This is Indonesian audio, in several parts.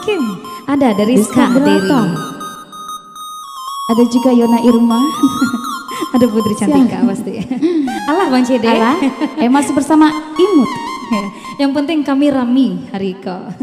Oke, ada dari Rizka Rizka Dery. Berata. Ada juga Yona Irma. Ada Putri Cantika pasti. Alah Bang Cede. Alah, masih bersama Imut. Yang penting kami rami hari ini.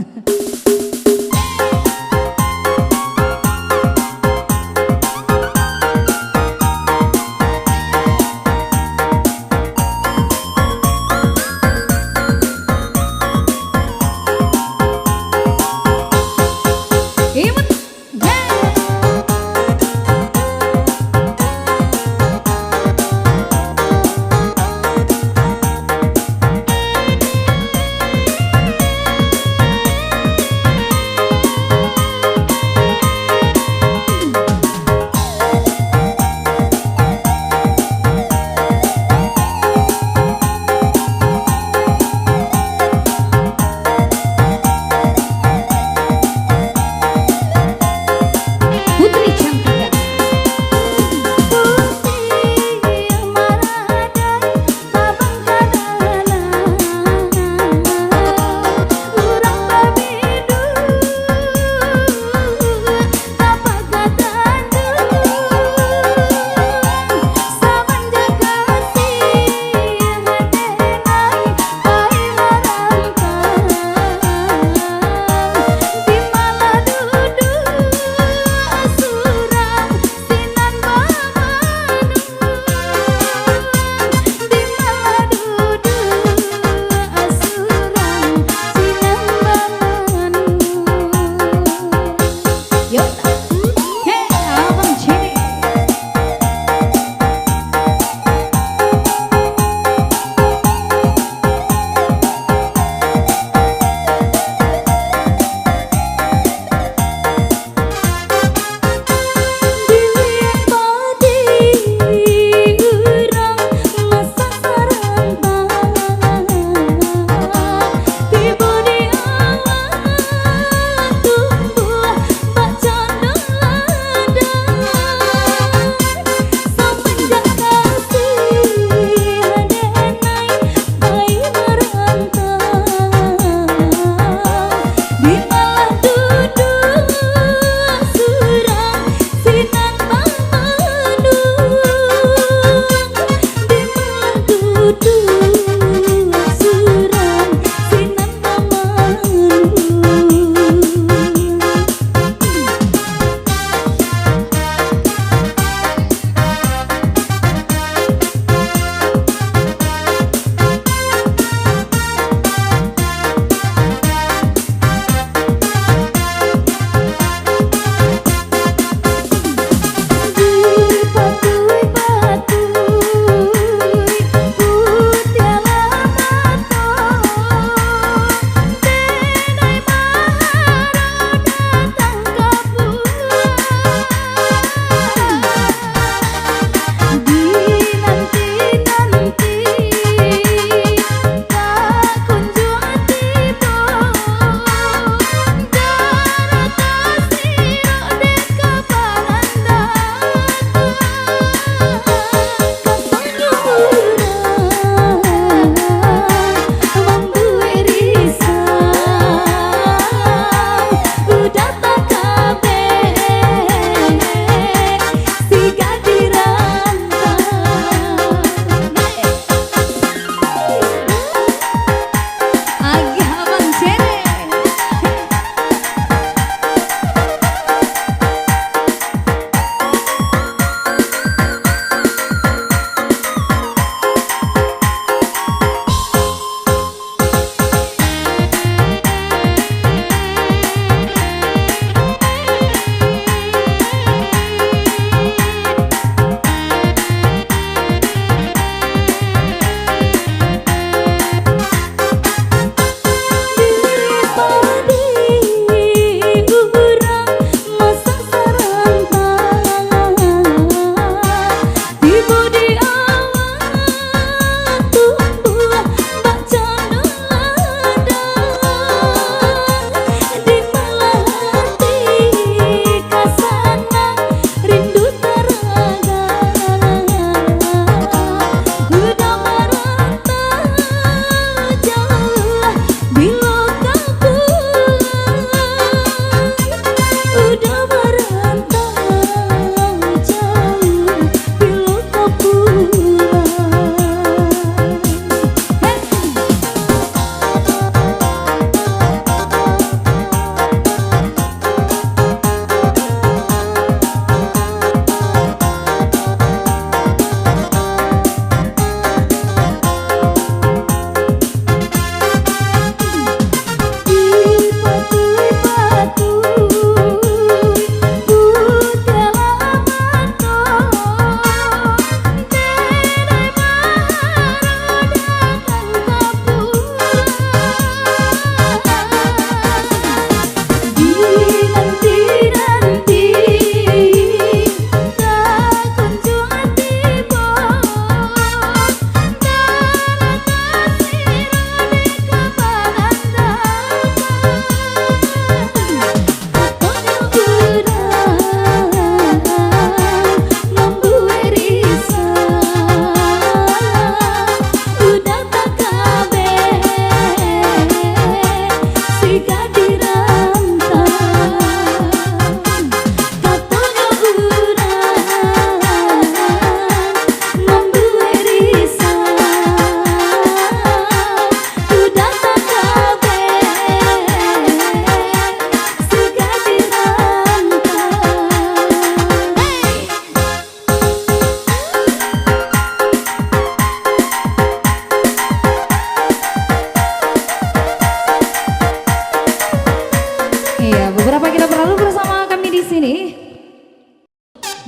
ya, beberapa kita berlalu bersama kami di sini.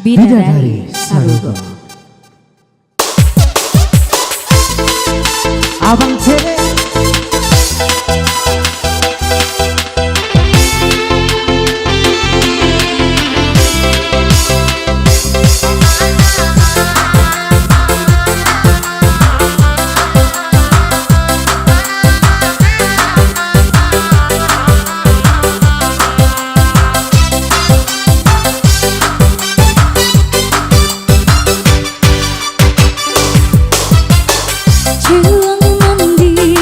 Bidadari Sarugo. Abang C. Juang mandi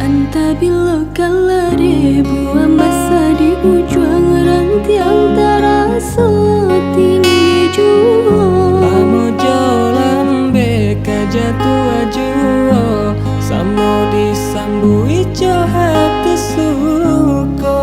Anta bila kalare buah masa di ujung ranti antara so tinggi jua. Pamojo lambe kajatu ajuo samo disambu ijo hati suko.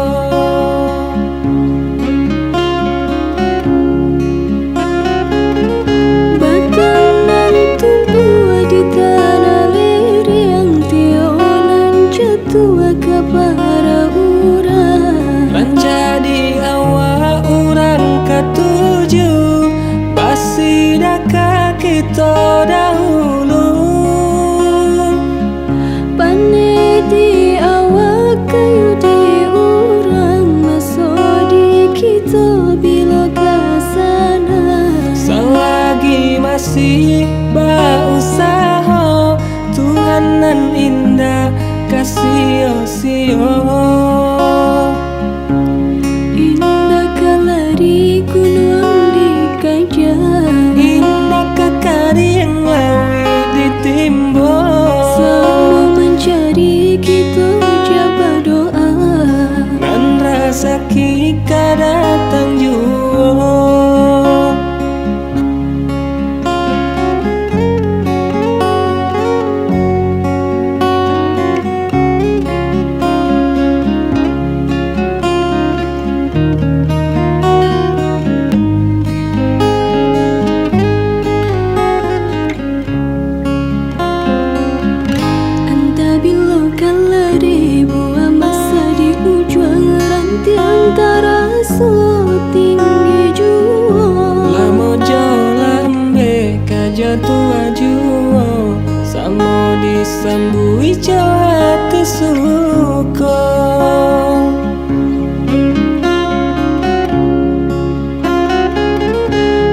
Batanan tumbuh di tanah liri yang tionan jatuh ke para urang. Ranca di awak urang ketujuh pasti daka kita dahulu. Pane di awak kayu di urang masuk di kita bila kasana. Selagi masih berusaha Tuhanan indah kasih-sio. Indah kalari gunung di kajah. Indah kakari yang lawi ditimbo. Semua mencari kita jaba doa. Nan rasa kika datang jua. Anta bila kalare buah masa di ujung ranti antara so tinggi jua. Lamo lambe kajatu ajuo samo disambu ijo hati suko.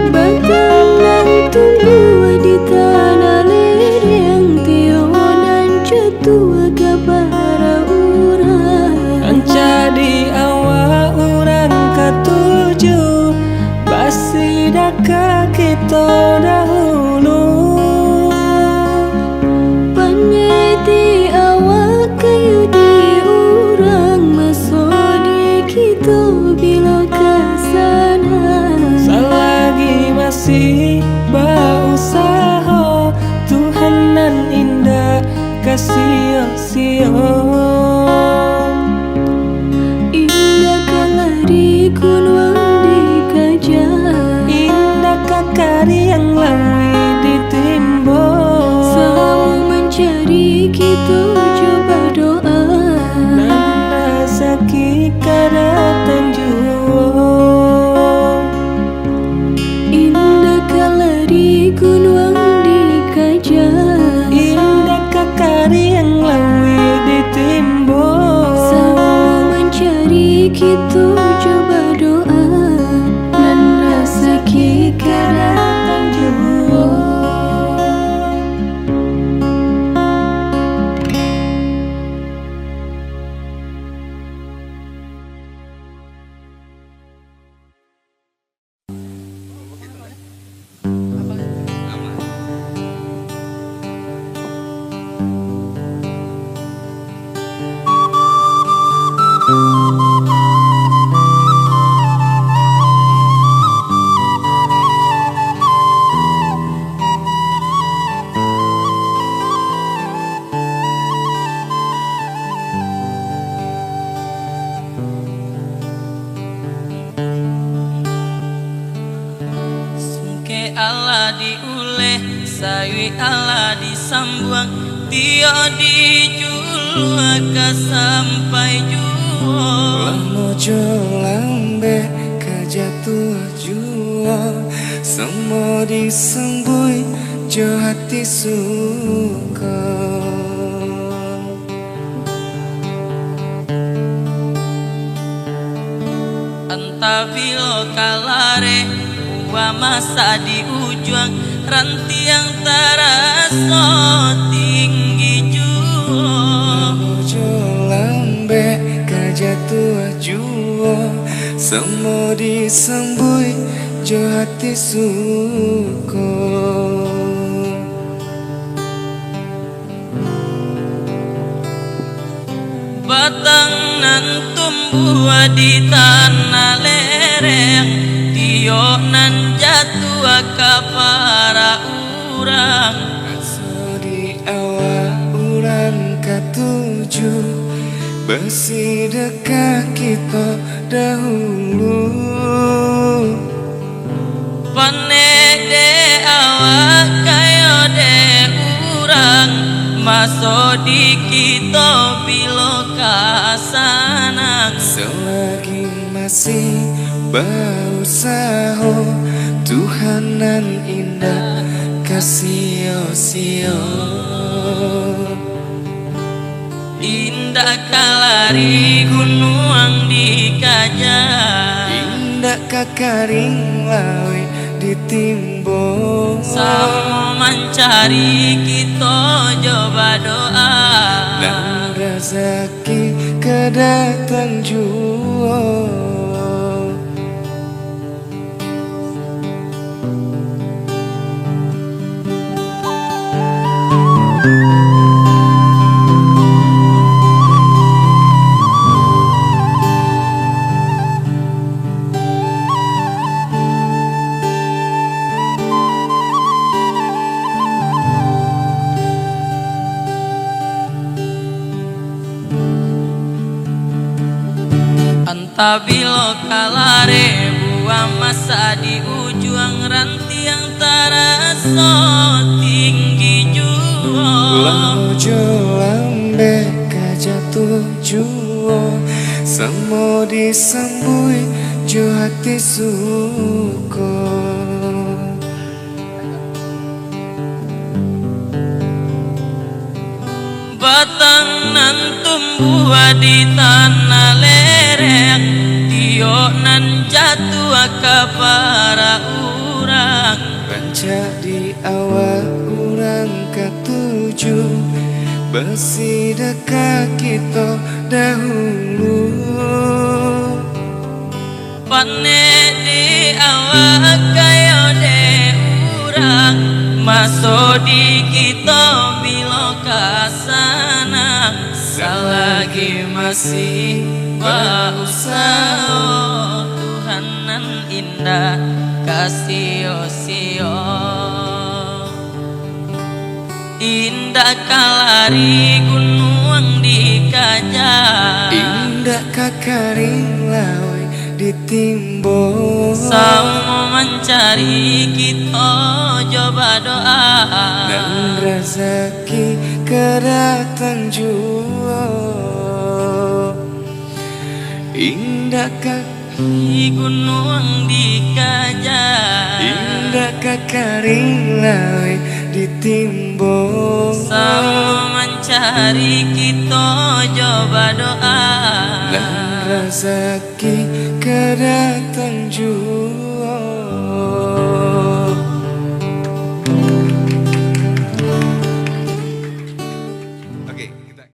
Batanan tumbuh di tanah liri yang tionan jatuh ke para urang. Ranca di awak urang ketujuh pasti daka kita dahulu. Pane di awak kayu di urang masuk di kita bila kasana. Selagi masih berusaha Tuhanan indah kasih-sio. Indah kalari gunung di kajah. Indah kakari yang lawi ditimbo. Semua mencari kita coba doa. Nan rasa kika datang jua. Indah kalari gunung di kajah. Indah kakari yang lawi ditimbo. Semua mencari kita coba doa. Dan rasa kika datang jua. Sungke Allah diuleh, sawi Allah disambuang, tio dijuluaka sampai juo. Lamojo lambe kajatu ajuo samo disembui jo hati suka. Anta bilo kalare buah masa di ujung ranti yang terasa tinggi juo. Lamojo lambe kajatu ajuo samo disembui jo hati suka. batang nan tumbuh di tanah lereng, tio nan jatuh ke para urang. Aso di awak urang katuju, besi dekat kita dahulu. Panek de awak kayo de urang, maso di kita bilo kasanang. Selagi masih berusaha, Tuhanan indah kasih-sio. Indah kalari gunung dikajah, Indah kakaring lawe ditimbun. sama mencari kita coba doa. Dan rezeki kedatang jua. Anta bilo kalare buah masa di ujung ranti yang taraso tinggi jua. Lamojo lambe kajatuh jua, semua disambui jo hati suko. Batang nan tumbuh di tanah lereng, tio nan jatuh ke para urang. Rancak di awak urang katuju, besi dekat kita dahulu. Panek di awak kayo de urang, maso di kita bilo kasana. Selagi masih berusaha, Tuhanan indah kasih-sio. Indah kalari gunung dikajah, Indah kakaring lawe ditimbun. sama mencari kita coba doa. Dan rezeki kedatang jua. Indah Di gunung dikajah, indah kakaring lawe ditimbun. sama mencari kita coba doa. Dan rezeki kedatang jua. Oke, kita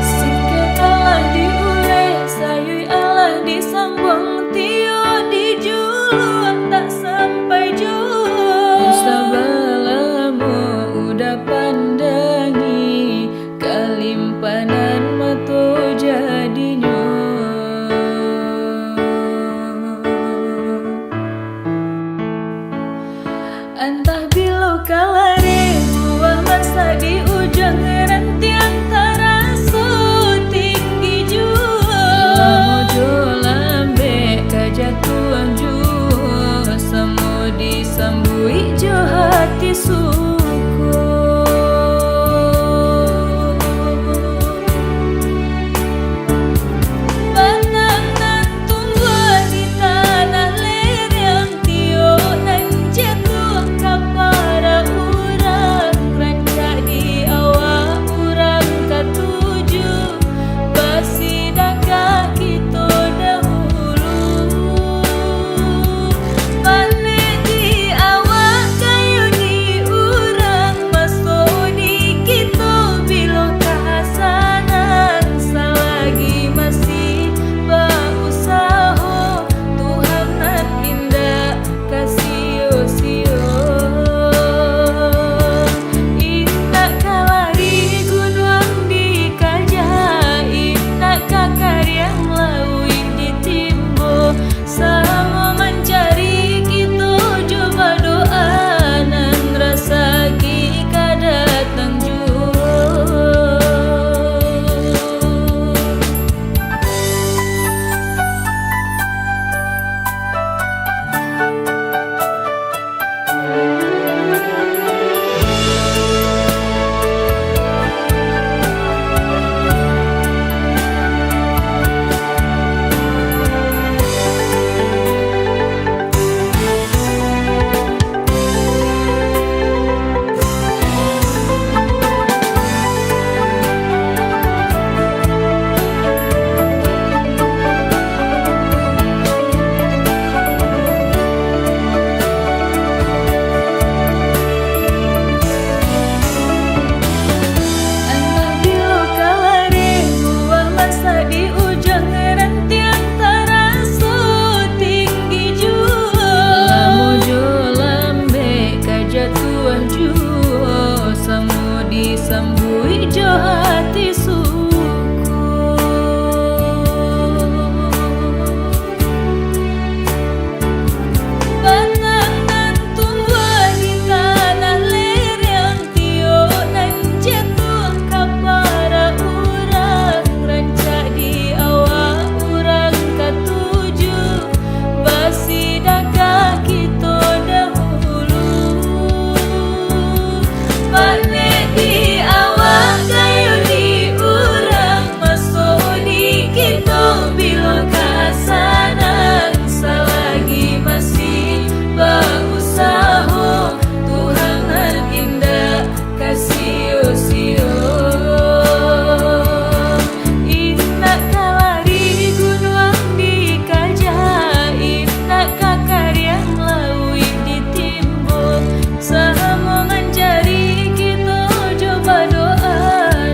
Sikit Allah diulih sayui disambui jo hati suku. Batangan tua di tanah lereng tio nan jatuh kapara urang rancak di awak urang katuju basi daga kita dahulu. Pane di awak kayu di urang masuk di kita bila kasanang selagi masih berusaha Tuhan indah kasih sio. Indah kalari gunung dikajah, indah kakar yang lawi ditimbun. Sama mencari kita coba doa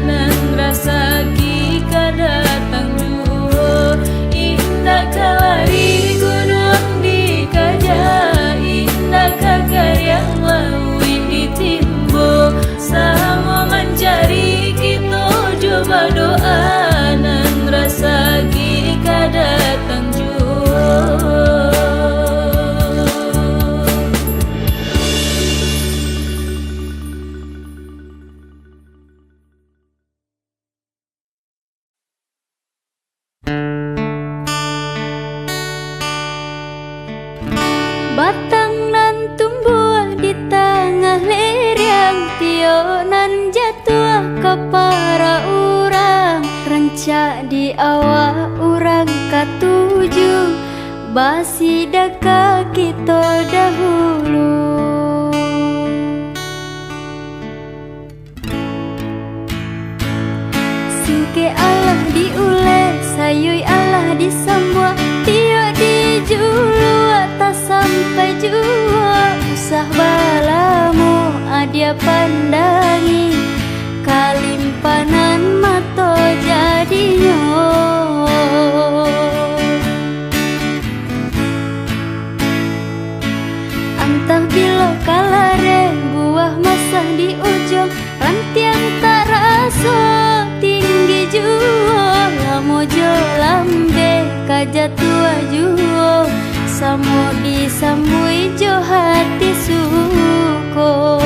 nan rasa kita datang jua. Indah kalari gunung dikajah, indah kakar yang lawi ditimbun. Sama mencari kita coba doa nan rasa kita datang jua. Batang nan tumbuh di tengah lereng tio nan jatuh ke para urang rancak di awak urang katuju basi daka kita dahulu. Singke Allah diule sayui Allah disambua tio dijulu tak sampai jua usah balamu adia pandangi kalimpanan mato jadinya. Antah bilo kalare buah masa di ujung rantiang tak rasa tinggi jua lamojo lambe kaja tua jua samo disambui jo hati suko.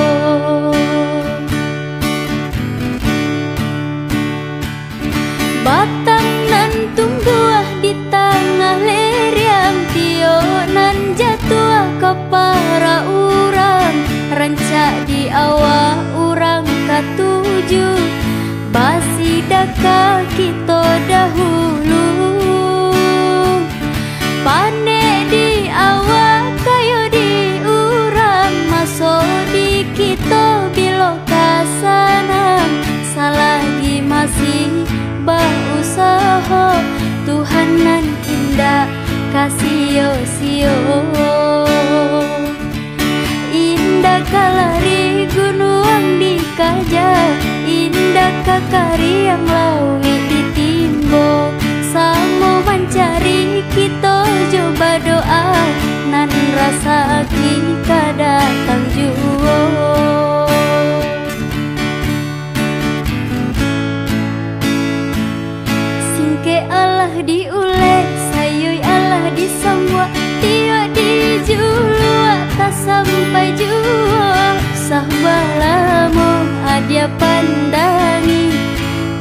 Batang nan tumbuh di tengah lereng tio nan jatuh ke para urang rancak di awak urang katuju basi daka kita dahulu. Pane di awak kayu di urang masuk di kita bila kasanang salagi masih berusaha Tuhan nan indah kasih sio. Indah kalari gunung dikajah, indah kakari yang lawi ditimbo. Samo mencari kita coba doa nan rasa kita datang jua. Singke Allah diule sayui Allah disambua tio dijulu tak sampai jua sah balamu adia pandangi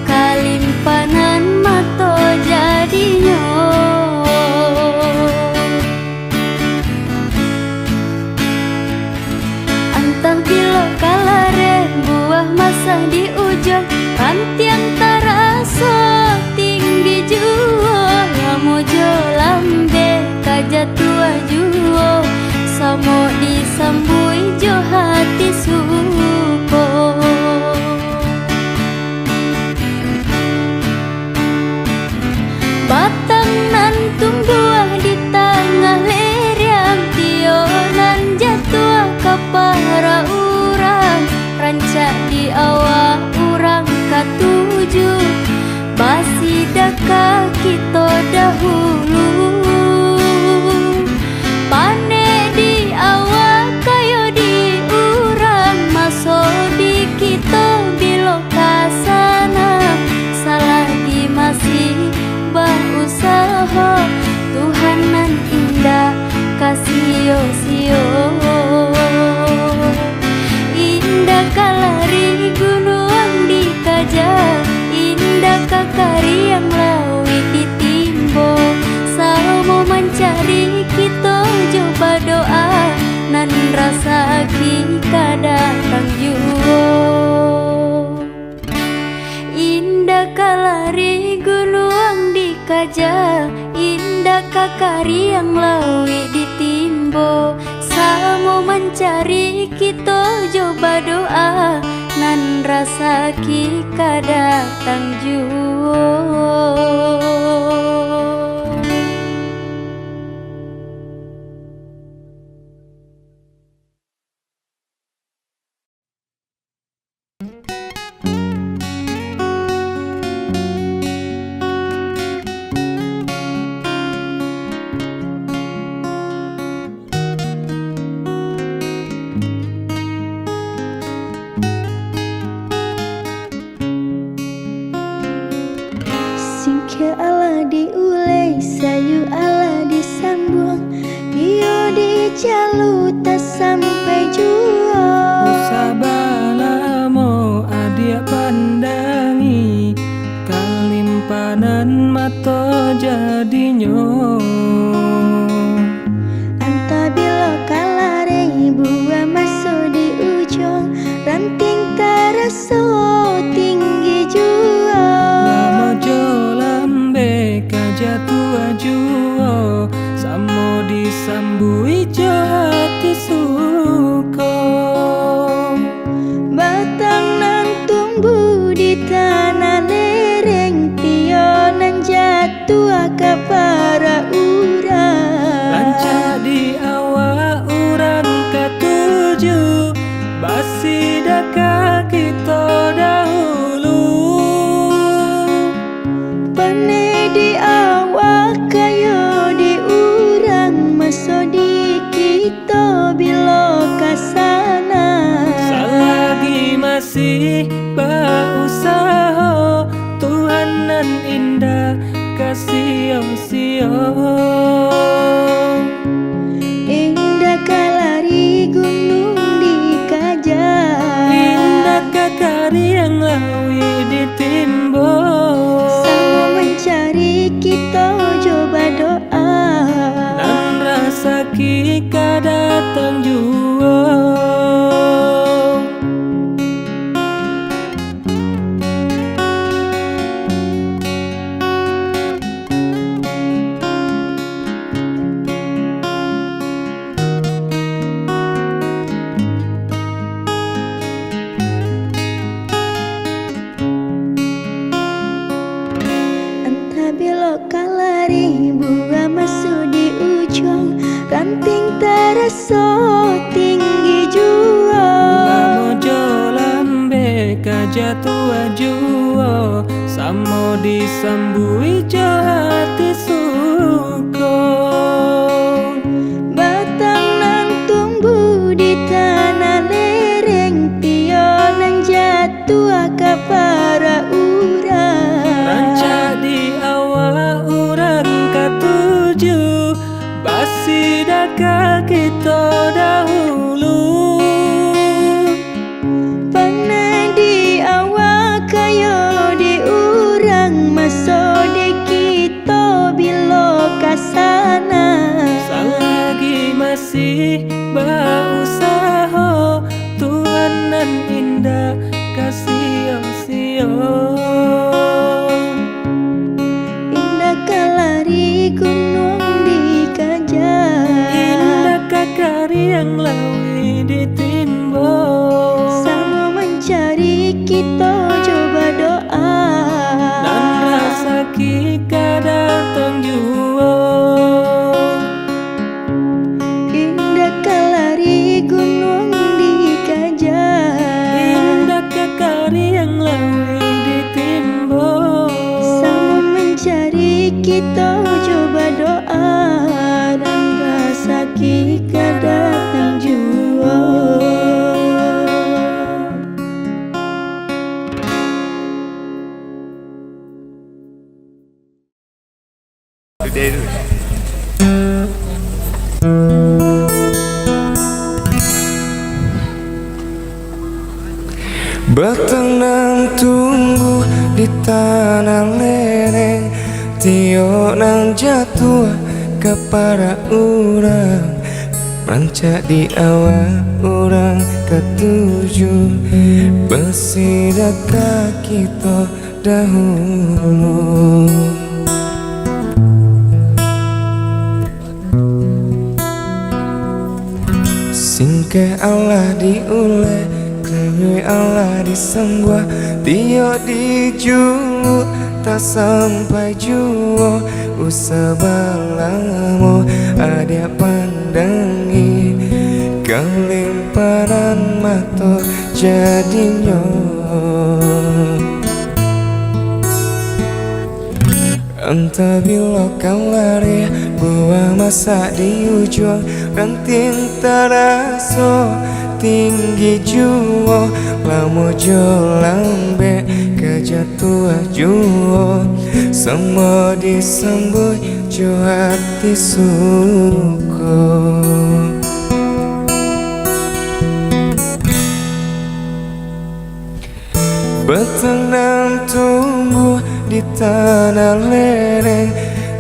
kalimpanan mato jadinya. Antah bilo kalare buah masa di ujung rantiang terasa tinggi jua lamojo lambe kaja tua jua samo disambui jo hati suko. Batang nan tumbuh di tengah lereng tio nan jatuh ke para urang rancak di awak urang katuju basi daka kita dahulu. Pane di awak kayu di urang masuk kakariang lawi ditimbo Samo mencari kita coba doa nan rasa kita datang juo Indah kalari gunung dikajal Indah kakariang lawi ditimbo Samo mencari kita coba doa nan rasa kita datang juo Singke ala diulei, sayu ala disambung Dio dijalu tak sampai jua Sabalamo adia pandangi Kalimpanan mato jadinyo Anta bilo kalare buah masuk di ujung Ranting taraso tinggi jua Mojo lambe kajatua juo Samo disambui hati suko Batang nan tumbuh di tanah lereng Tio nan jatuh ke para urang Lanca di awak uran ketujuh Basi daka kita dahulu Pane di awak kayo di urang Maso di kita bilo kasana Selagi masih berusaha Tuhan nan indah kasih Indah kalari gunung dikajal Indah kakari yang lawi ditimbo Sama mencari kita coba doa Dan rasa kita datang jua Entah belok kalari buah masuk di ujung Ranting terasa tinggi jua Mojo lambe kajatua juo Samo disambui hati suko Batang nan tumbuh di tanah lereng Tio nan jatuh ke para urang Ranca di awak uran ketujuh Basi daka kita dahulu Pernah di awak kayo di urang Maso di kita bilo kasana Selagi masih berusaha Tuhan nan indah kasih Indah kalari gunung dikajal Indah kakari yang lawi ditimbo Sama mencari kita coba doa Dan rasa kita datang jua Indah kalari gunung dikajal Indah kakari yang lawi ditimbo Sama mencari kita coba doa Dan rasa kita datang jua Batang nan tumbuh di di tanah lereng, tio nang jatuh kepada orang, rancak di awal orang ketujuh, bersih kaki to dahulu. Singke Allah diule, kewe Allah disembah, tio dijulu tak sampai juo, usabalamo ada pandangi, kelimparan mato jadinya. Entah bila kau lari, buah masa di ujung ranting terasa tinggi juo, lamo jolambe kejatuh juo, semua disambut jo hati suku. Bertenang tumbuh di tanah lereng,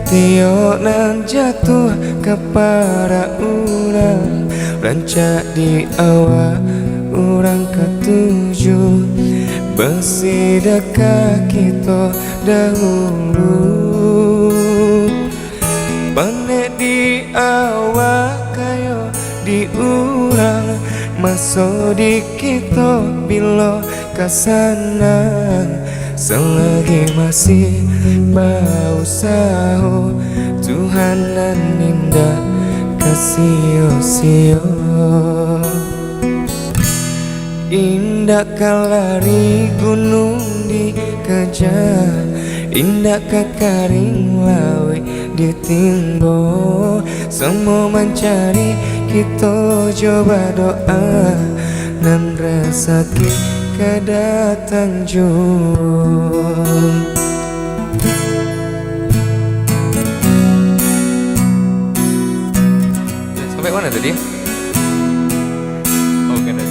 tio nan jatuh kepada orang, rancak di awal orang ketujuh, bersih kaki to dahulu. Pandai di awal kayo di orang, masuk di kita bila kesana, selagi masih bau saho, Tuhan nan indah kasih-sio. Indah kalari gunung dikejar, indah kakaring lawe ditimbo, semua mencari kita coba doa, nan rezeki kedatang jum. Sampai mana tadi? Oke deh.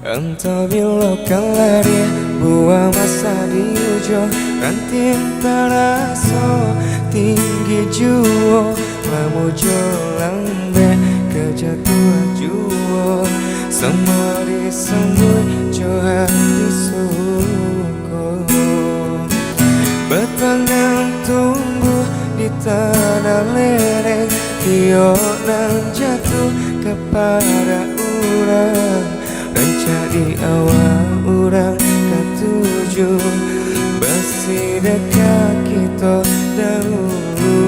Entah bila kau lari, buah masa di ujung ranting terasa tinggi juo, lamu jolambe kejatuh juo, semua disambut jo hati suku. Bertanam tumbuh di tanah lereng, tio nang jatuh kepada orang, rancak di awal orang ketujuh, bersih kaki to dahulu.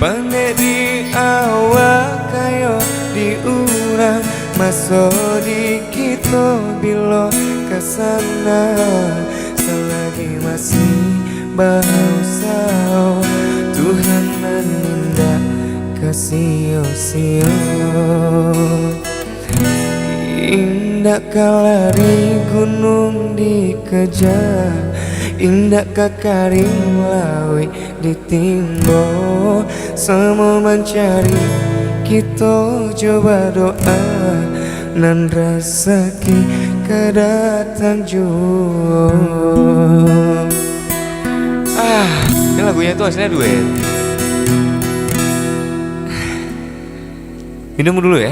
Pandai di awal kayo di orang, masuk di kita bila kesana, selagi masih bau sao, Tuhan nan indah kasih-sio. Indah kalari gunung dikejar, indah kakaring lawe ditimbo, semua mencari kita coba doa, nan rezeki kedatang jua. Ini lagunya itu aslinya duet. Minum dulu ya.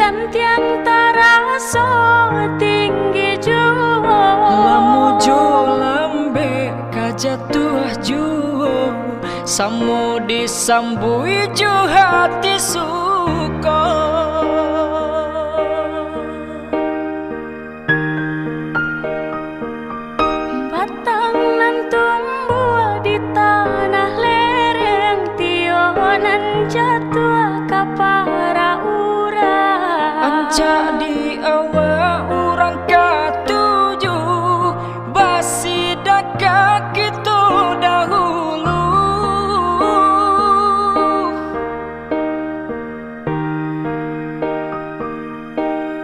kan tiang taraso tinggi juo. Lamu jo lambe kajatuh juo, samu disambui jo hati suko. Batang nan tumbuh di tanah lereng, tionan jatuh ka para urang. Anca di awa urang katuju, basi daka kitu dahulu.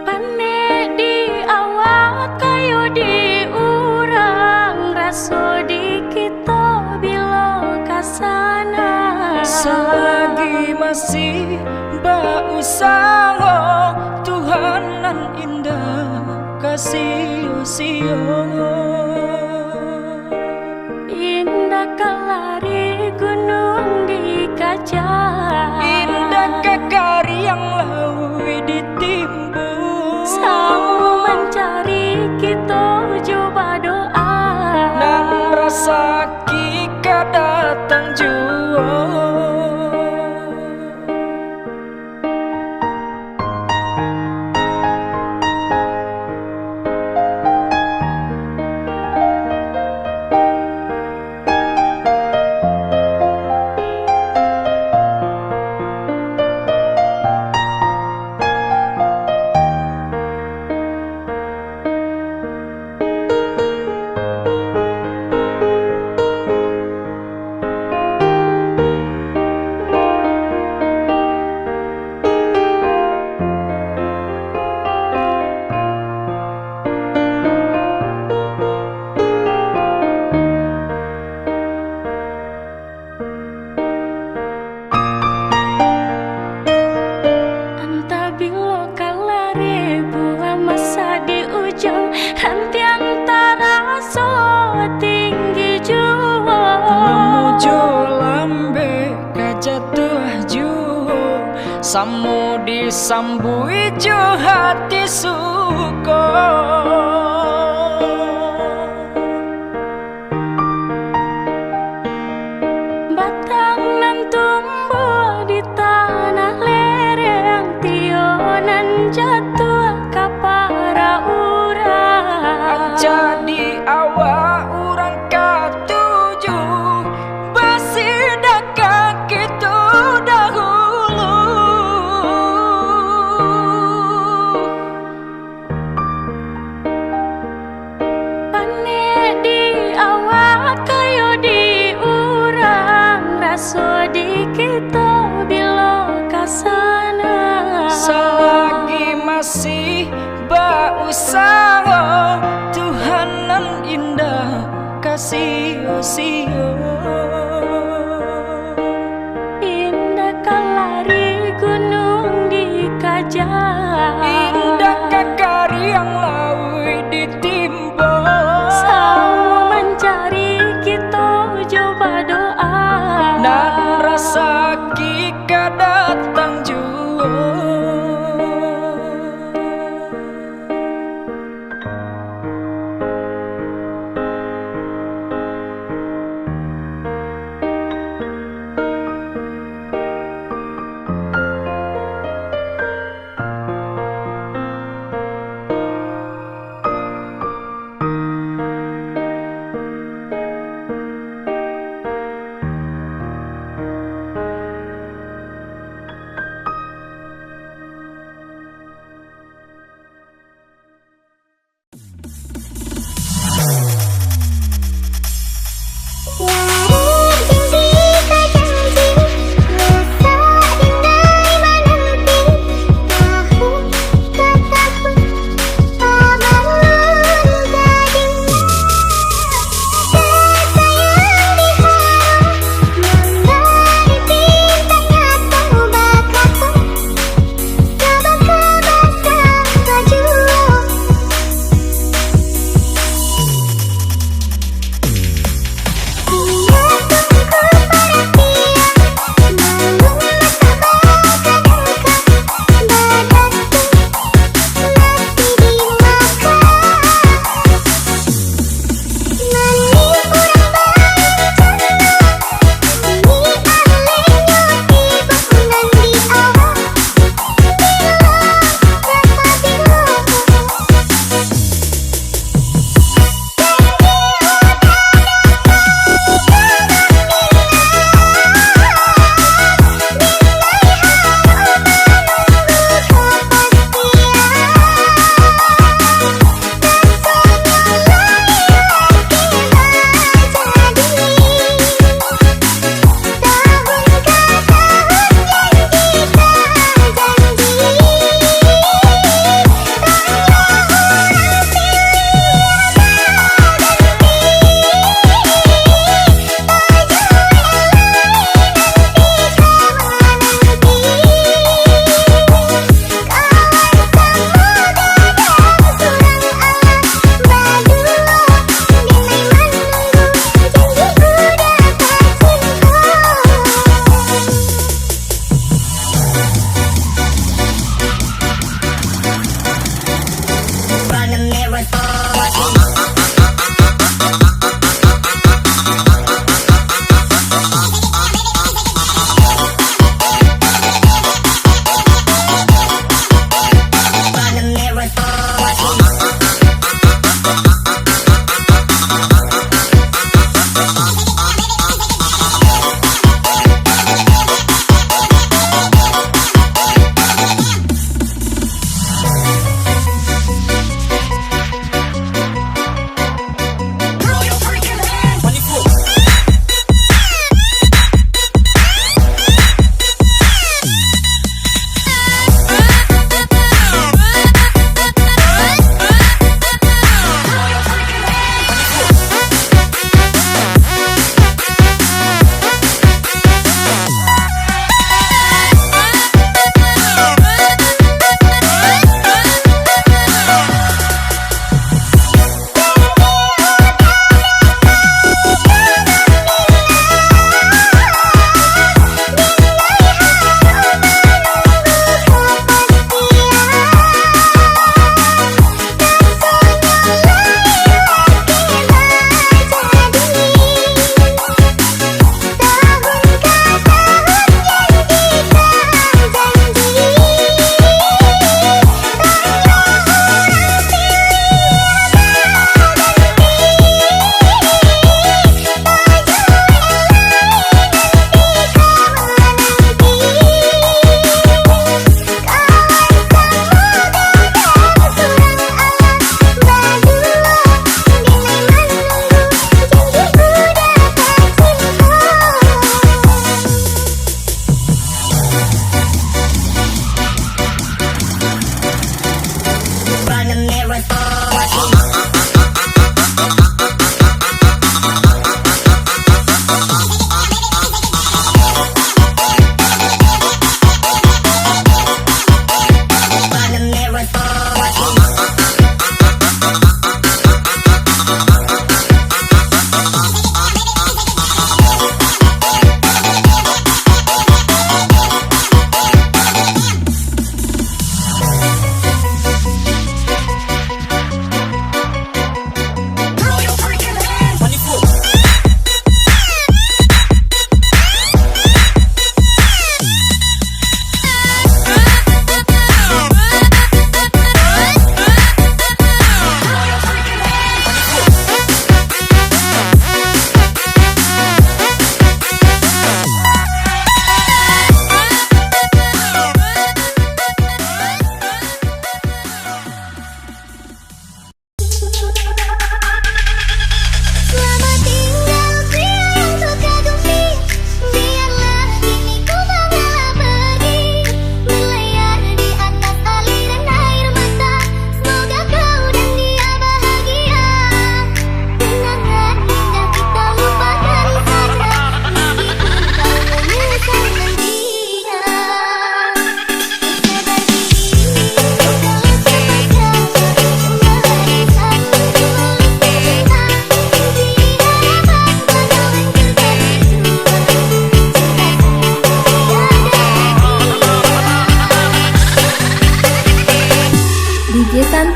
Pane di awak kayu di urang, raso di kita bilo kasana. Selagi masih bausaho, Tuhan nan indah kasih sio. Indah kalari gunung di kaca, Indah kakari yang lawi ditimbun. Samu mencari kita coba doa, Nan rasa kika datang jua. anta bilo kalari buah masa di ujung, hantiang taraso tinggi jua. Memujo lambe kajatuh juo, samu disambui jo hati suko. Batang nan tumbuh di tanah lereng, tionan jatuh ka para urang. Jadi awak urang katuju, basi daka kitu dahulu. Pane di awak kayu di urang, raso di kita bilo kasana. Selagi masih bausaho, Tuhan nan indah kasih sio. Indah kalari gunung di kaja, Indah kakari yang lawi ditimbun. Samu mencari kita coba doa, Dan rasa kika datang jua.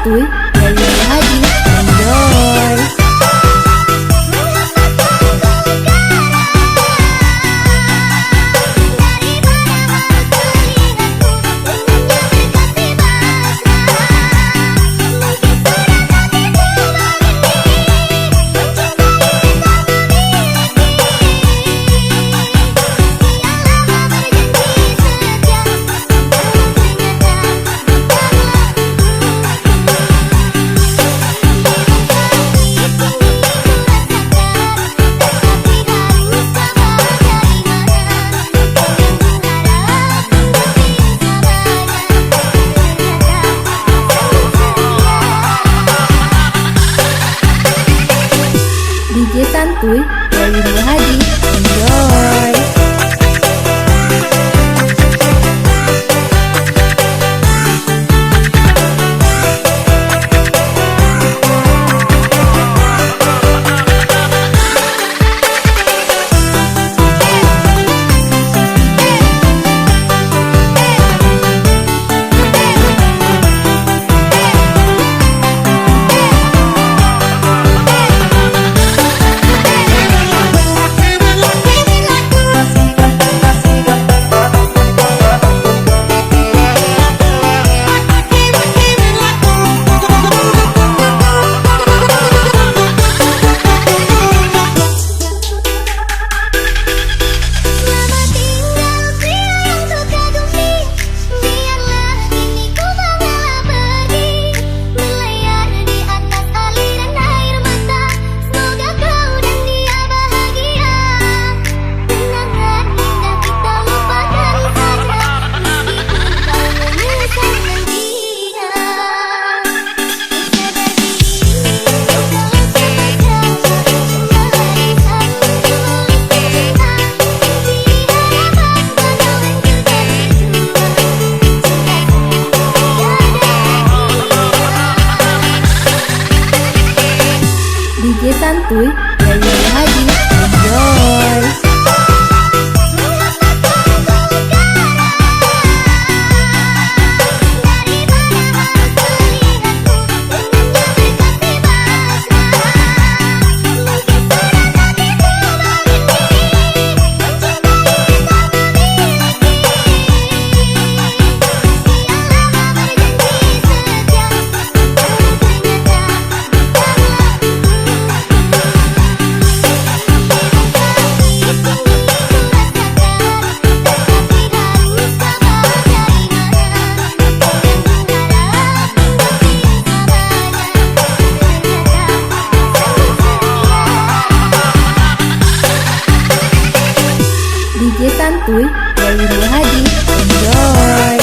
santuy Yayu Hadi. Enjoy. DJ santuy Yayu Hadi. Enjoy. DJ santuy Yayu Hadi. Enjoy. DJ santuy Yayu Hadi. Enjoy.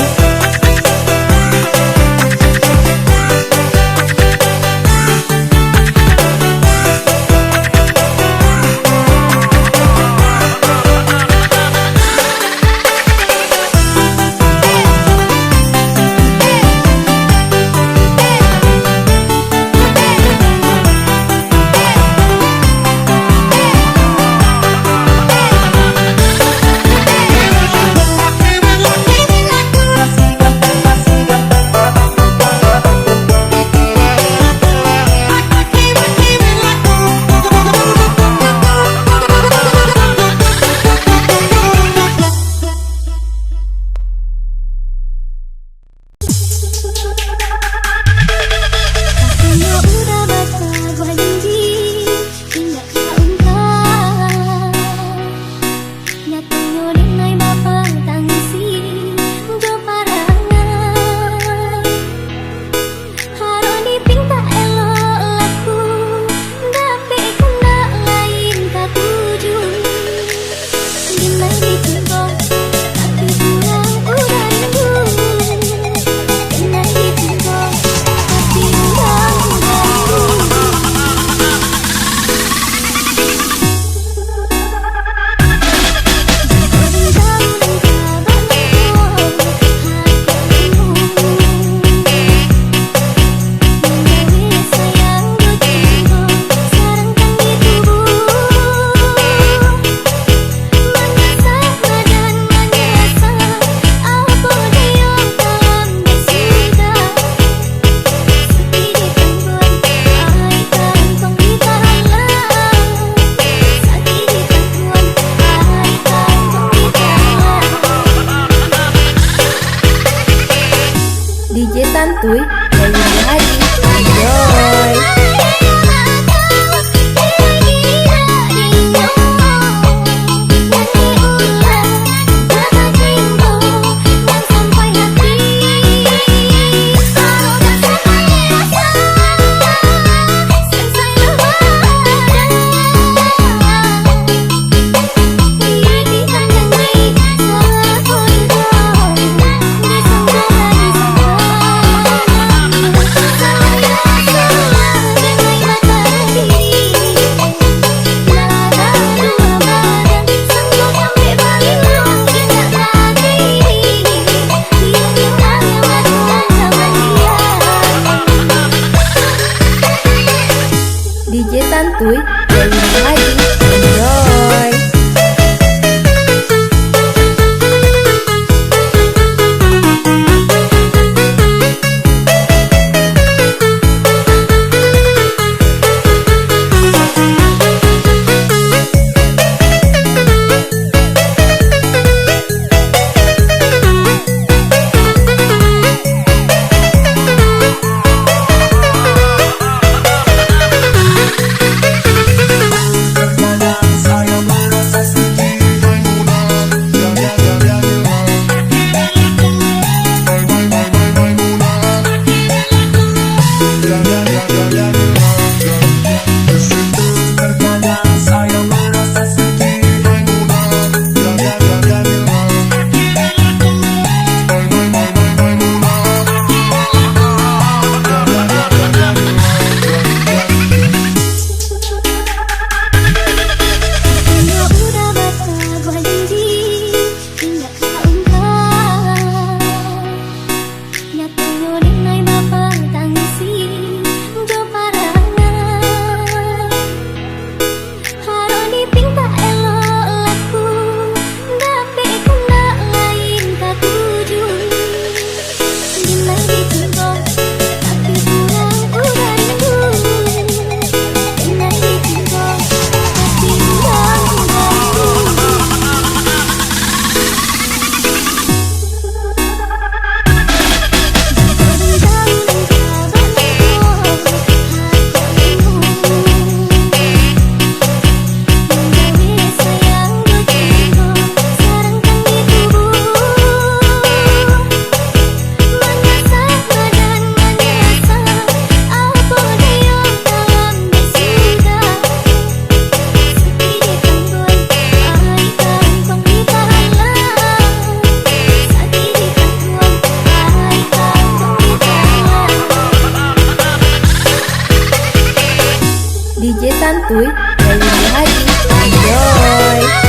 Santuy dari Haji. Enjoy. DJ Santuy dari Haji. Enjoy. DJ Santuy dari Haji. Enjoy.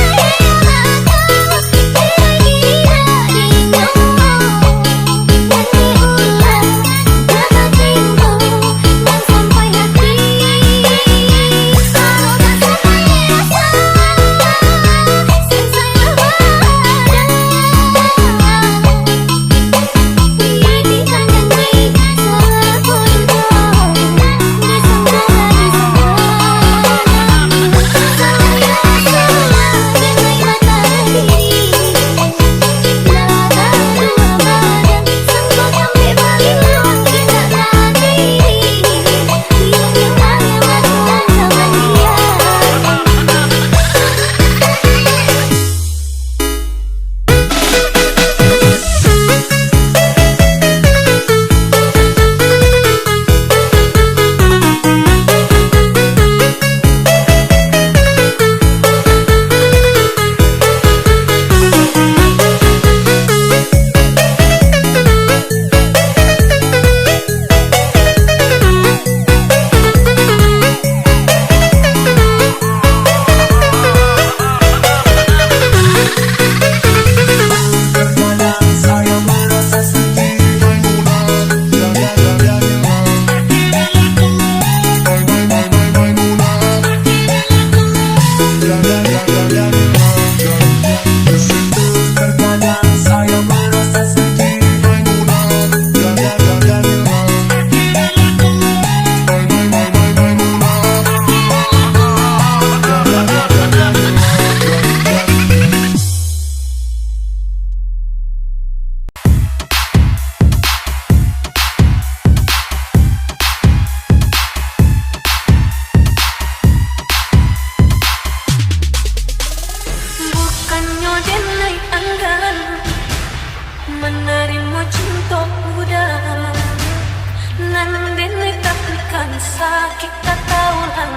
sakit kata ulang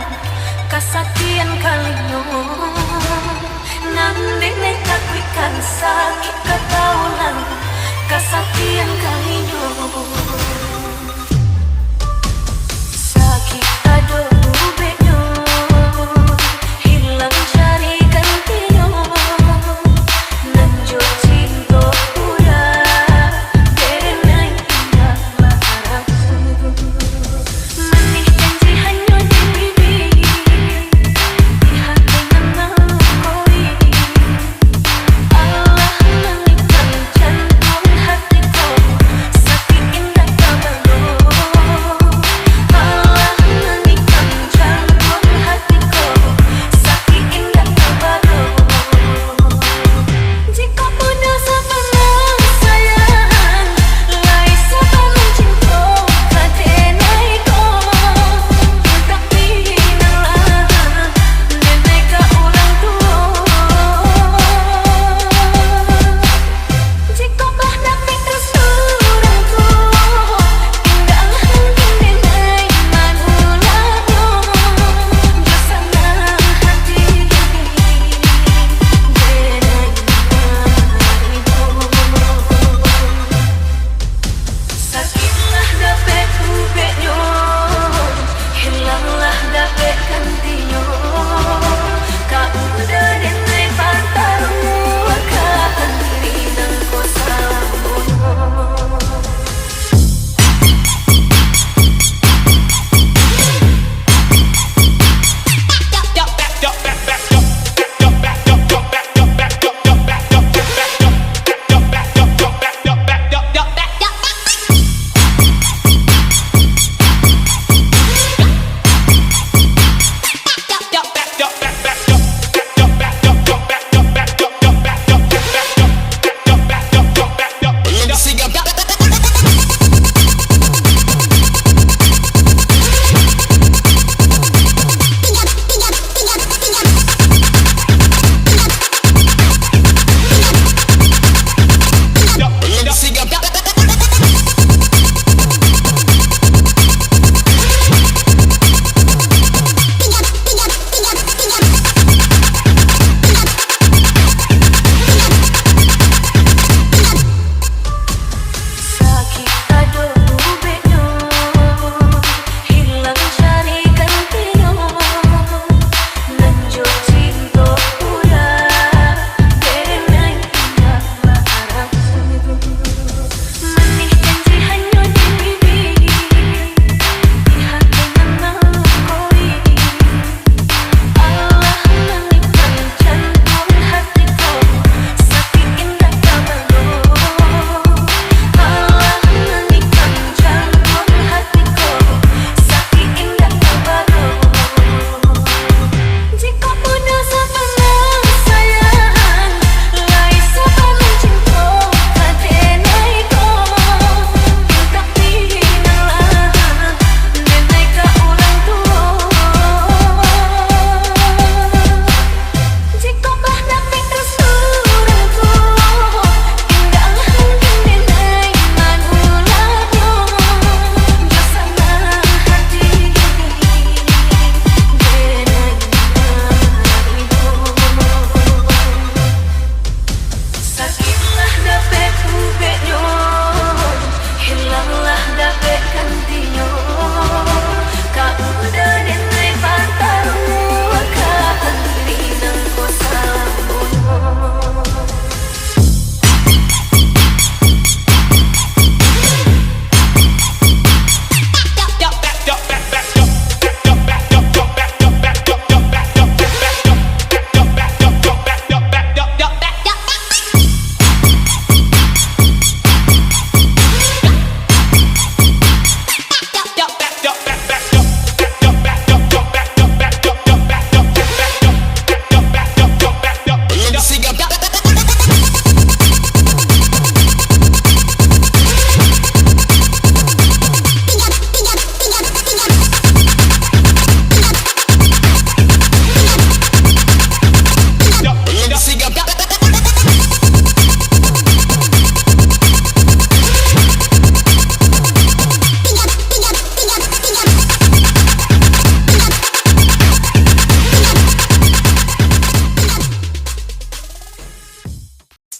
kasakian kalinya nanti nekakuikan sakit kata ulang kasakian kalinya sakit aduh bedo hilang cari gantinya nanjo cinta udah denai indah maraku manih janji hanya di bibir di hati menakoi Allah mengikat jantung hatiku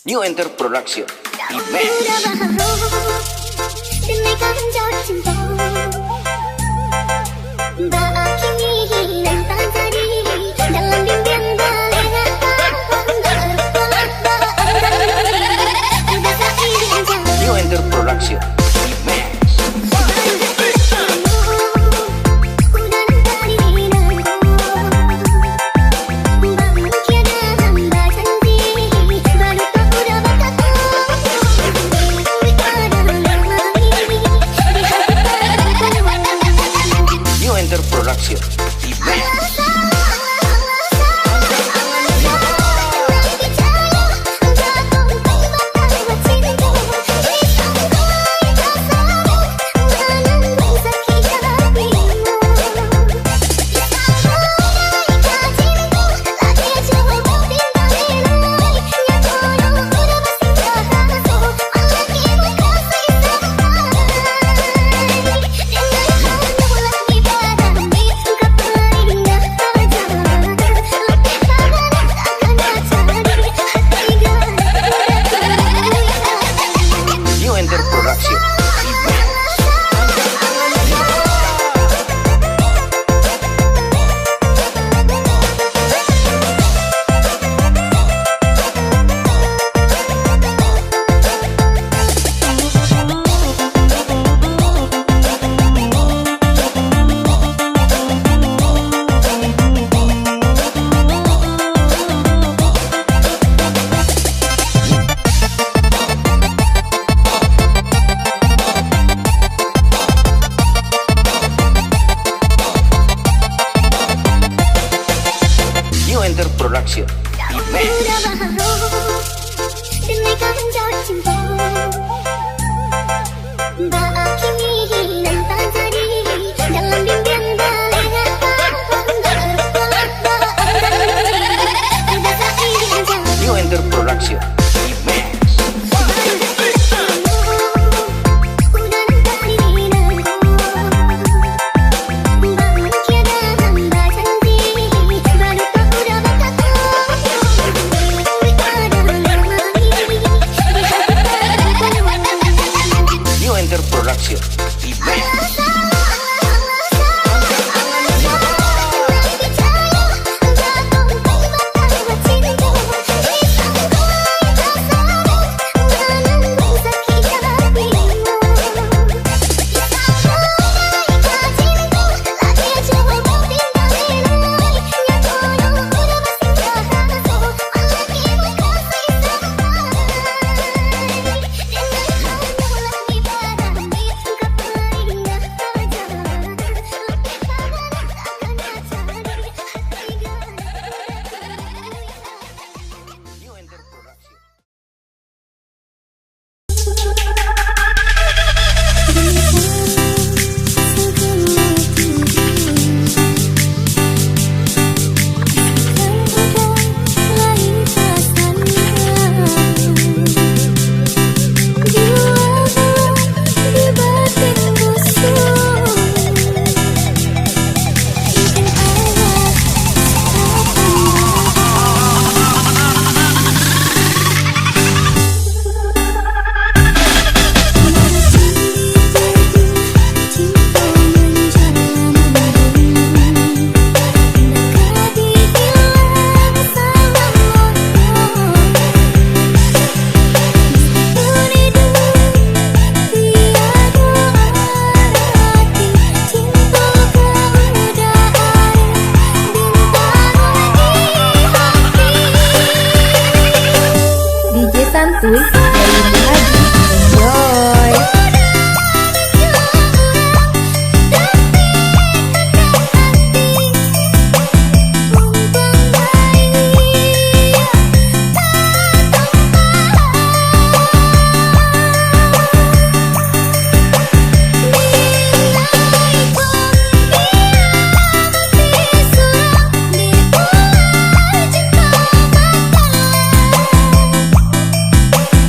New Enter Production. New Enter Production. New Enter Production. Production. New Enter Production. Santuy dari Ibu Haji. Enjoy.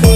Di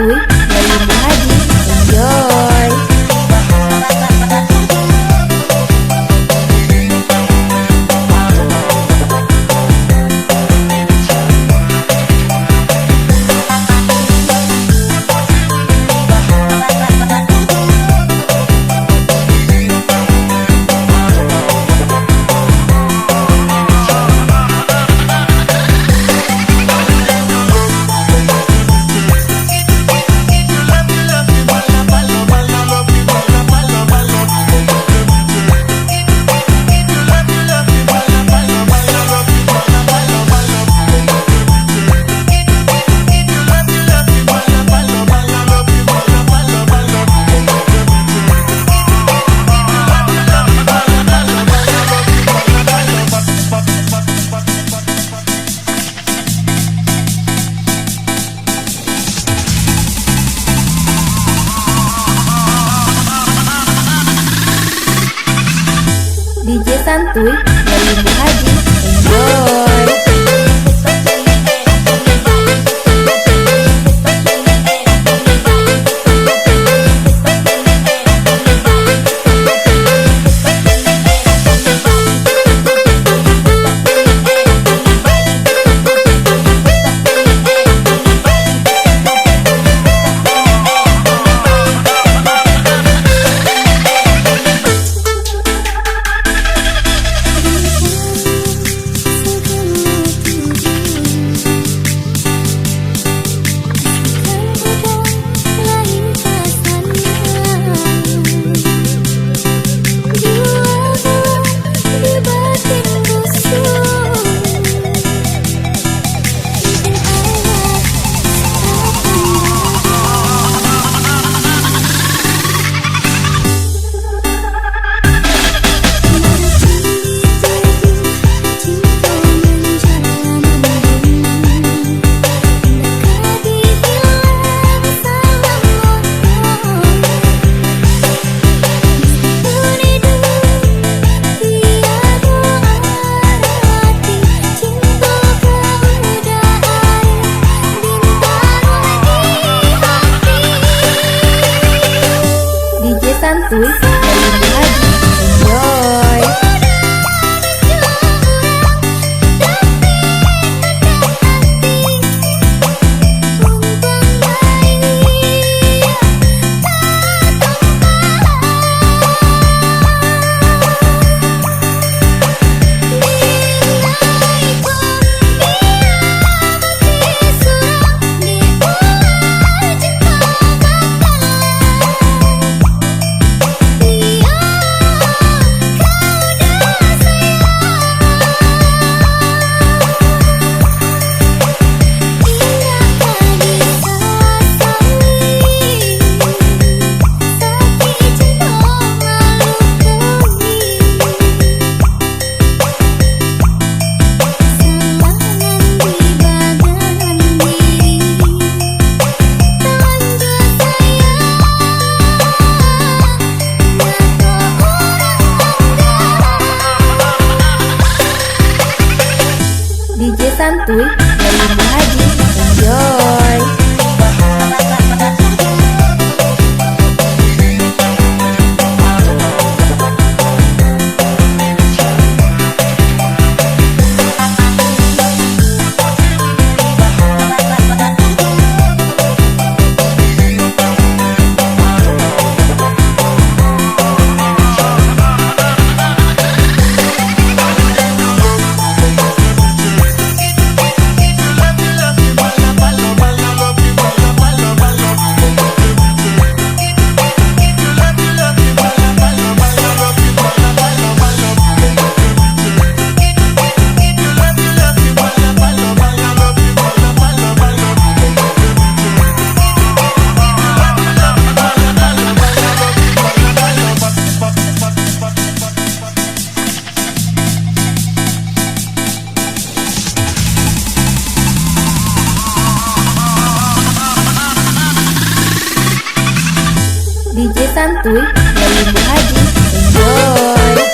Santuy dari Bu Haji. Enjoy. DJ Santuy dari Bu Haji. Enjoy. Santuy dari Bu Haji. Enjoy. DJ Santuy dari Bu Haji. Enjoy. DJ Santuy dari Bu Haji. Enjoy.